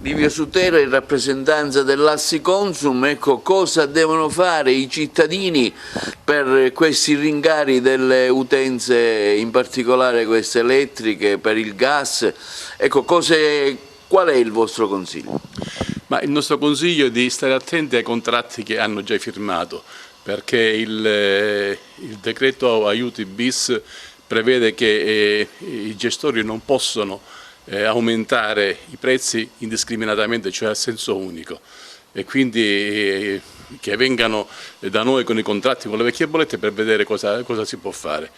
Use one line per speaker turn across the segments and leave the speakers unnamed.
Livio Sutera in rappresentanza dell'Assiconsum, ecco, cosa devono fare i cittadini per questi rincari delle utenze, in particolare queste elettriche, per il gas, ecco, qual è il vostro consiglio?
Ma il nostro consiglio è di stare attenti ai contratti che hanno già firmato, perché il decreto aiuti bis prevede che i gestori non possono aumentare i prezzi indiscriminatamente, cioè a senso unico, e quindi che vengano da noi con i contratti, con le vecchie bollette, per vedere cosa si può fare.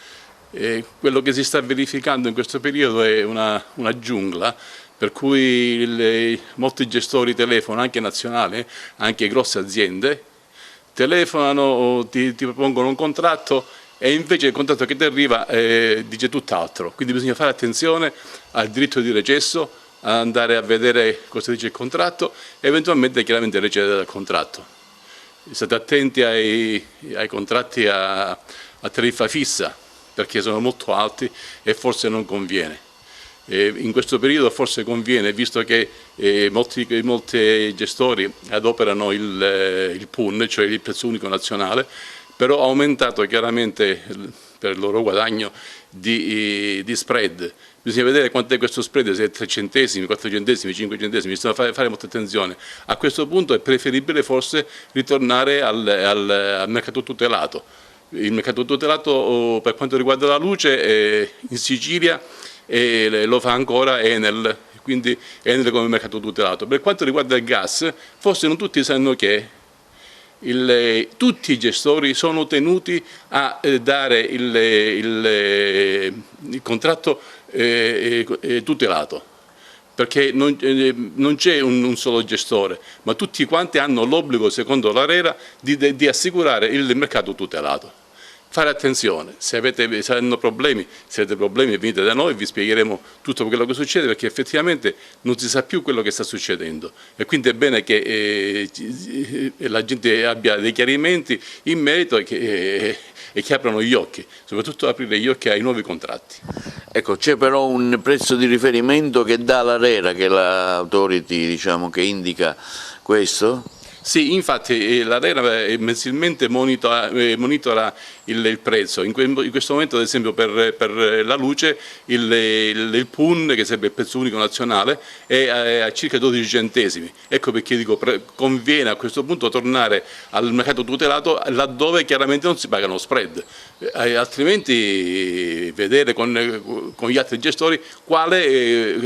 Quello che si sta verificando in questo periodo è una giungla, per cui molti gestori telefonano, anche nazionali, anche grosse aziende, telefonano, ti propongono un contratto e invece il contratto che ti arriva dice tutt'altro. Quindi bisogna fare attenzione al diritto di recesso, andare a vedere cosa dice il contratto e eventualmente chiaramente recedere dal contratto. State attenti ai contratti a tariffa fissa, perché sono molto alti e forse non conviene. In questo periodo forse conviene, visto che molti gestori adoperano il PUN, cioè il prezzo unico nazionale, però ha aumentato chiaramente per il loro guadagno di spread. Bisogna vedere quanto è questo spread, se è 3 centesimi, 4 centesimi, 5 centesimi, bisogna fare molta attenzione. A questo punto è preferibile forse ritornare al mercato tutelato. Il mercato tutelato per quanto riguarda la luce in Sicilia lo fa ancora Enel, quindi Enel come mercato tutelato. Per quanto riguarda il gas, forse non tutti sanno che tutti i gestori sono tenuti a dare il contratto tutelato, perché non c'è un solo gestore, ma tutti quanti hanno l'obbligo, secondo l'ARERA, di assicurare il mercato tutelato. Fare attenzione, se hanno problemi, se avete problemi venite da noi, vi spiegheremo tutto quello che succede, perché effettivamente non si sa più quello che sta succedendo e quindi è bene che la gente abbia dei chiarimenti in merito e che aprano gli occhi, soprattutto aprire gli occhi ai nuovi contratti.
Ecco, c'è però un prezzo di riferimento che dà l'ARERA, che è l'autority, diciamo, che indica questo?
Sì, infatti l'ARERA mensilmente monitora il prezzo. In questo momento, ad esempio, per la luce il PUN, che sarebbe il prezzo unico nazionale, è a circa 12 centesimi. Ecco perché dico conviene a questo punto tornare al mercato tutelato, laddove chiaramente non si pagano spread. Altrimenti vedere con gli altri gestori quale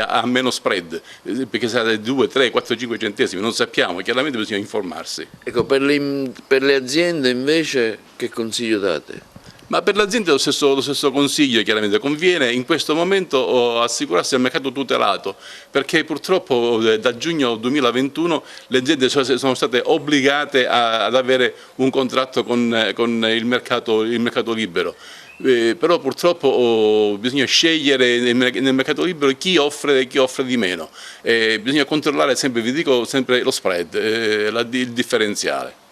ha meno spread, perché sarà 2, 3, 4, 5 centesimi, non sappiamo, chiaramente bisogna informarsi.
Ecco, per le aziende invece che consiglio date?
Ma per l'azienda lo stesso consiglio, chiaramente conviene in questo momento assicurarsi al mercato tutelato, perché purtroppo da giugno 2021 le aziende sono state obbligate ad avere un contratto con il mercato libero. Però purtroppo bisogna scegliere nel mercato libero chi offre di meno. Bisogna controllare sempre, vi dico sempre, lo spread, il differenziale.